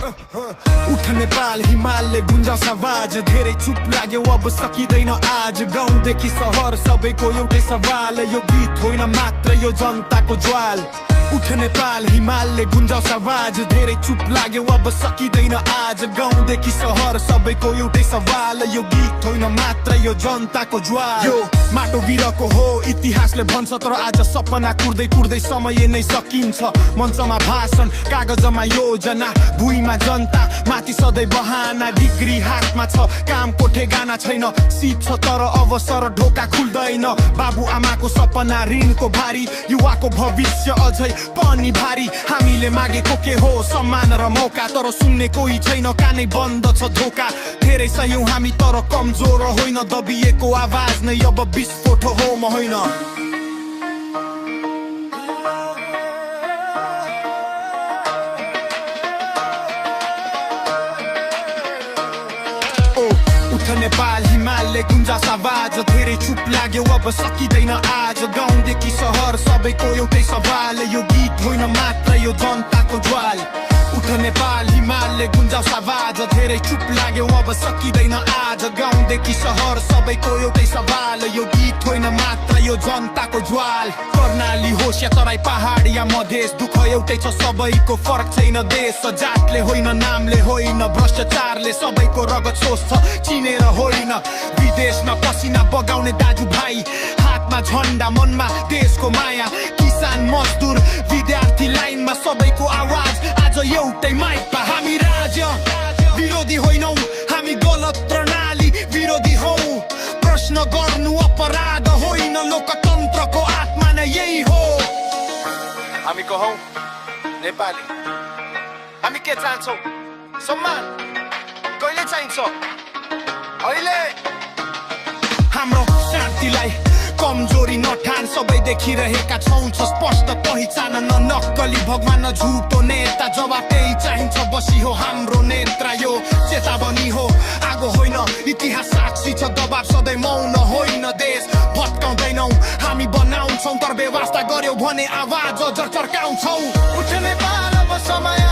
उठ नेपाल हिमालले गुन्जाउँछ आवाज धेरै चुप लाग्यो अब सकिँदैन आज गाउँदेखि सहर सबैको एउटै सवाल यो गीत होइन मात्र यो जनताको ज्वाल उठ नेपाल हिमालले गुन्जाउँछ आवाज धेरै चुप लाग्यो अब सकिँदैन आज गाउँदेखि सहर सबैको एउटै सवाल यो गीत होइन मात्र यो जनताको ज्वाल यो माटो बिरको हो इतिहासले भन्छ तर आज सपना कुर्दै कुर्दै समय नै सकिन्छ मञ्चमा भाषण कागजमा योजना भुइँमा जनता माथि सधैँ बहाना डिग्री हातमा छ कामको ठेगाना छैन सिट छ तर अवसर ढोका खुल्दैन बाबु आमाको सपना ऋणको भारी युवाको भविष्य अझै पनि भारी हामीले मागेको के हो सम्मान र मौका तर सुन्ने कोही छैन कानै बन्द छ धोका धेरै सयौं हामी तर कमजोर होइन दबिएको आवाज नै अब विस्फोट हो म होइन नेपाल हिमालले गुन्जाउँछ आवाज धेरै चुप लाग्यो अब सकिँदैन आज गाउँदेखि सहर सबैको एउटै सवाल यो गीत होइन मात्र यो जनताको ज्वाल उठ नेपाल हिमालले गुन्जाउँछ आवाज धेरै चुप लाग्यो अब सकिँदैन आज गाउँदेखि सहर सबैको एउटै सवाल यो गीत होइन मात्र यो जनताको ज्वाल कर्णाली होस् या तराई पहाड या मधेस दुःख एउटै छ सबैको फरक छैन देश जातले होइन नामले होइन भ्रष्टाचारले सबैको रगत सोच्छ चिनेर होइन विदेशमा पसिना बगाउने दाजुभाइ हातमा झन्डा मनमा देशको माया किसान मजदुर विद्यार्थी लाइनमा सबैको आवाज आज एउटै माइकमा हामी राज्य विरोधी होइनौ हामी गलत प्रणाली विरोधी हौ प्रश्न गर्नु अपराध होइन लोकतन्त्रको आत्मा नै यही हो हामी को हौ नेपाली हामी के चाहन्छौ सम्मान कहिले चाहिन्छ अहिले हाम्रो शान्तिलाई कमजोरी नठान सबै देखिरहेका छौं छ स्पष्ट पहिचान न नक्कली भगवान न झुटो नेता जवाब त्यही चाहिन्छ बसी हो हाम्रो नेत्र यो चेतावनी हो आगो होइन इतिहास साक्षी छ दबाब सधैँ मौन होइन देश भत्काउँदैनौ हामी बनाउँछौ तर व्यवस्था गर्यौ भने आवाज अझ चर्काउँछौ उठ नेपाल अब समय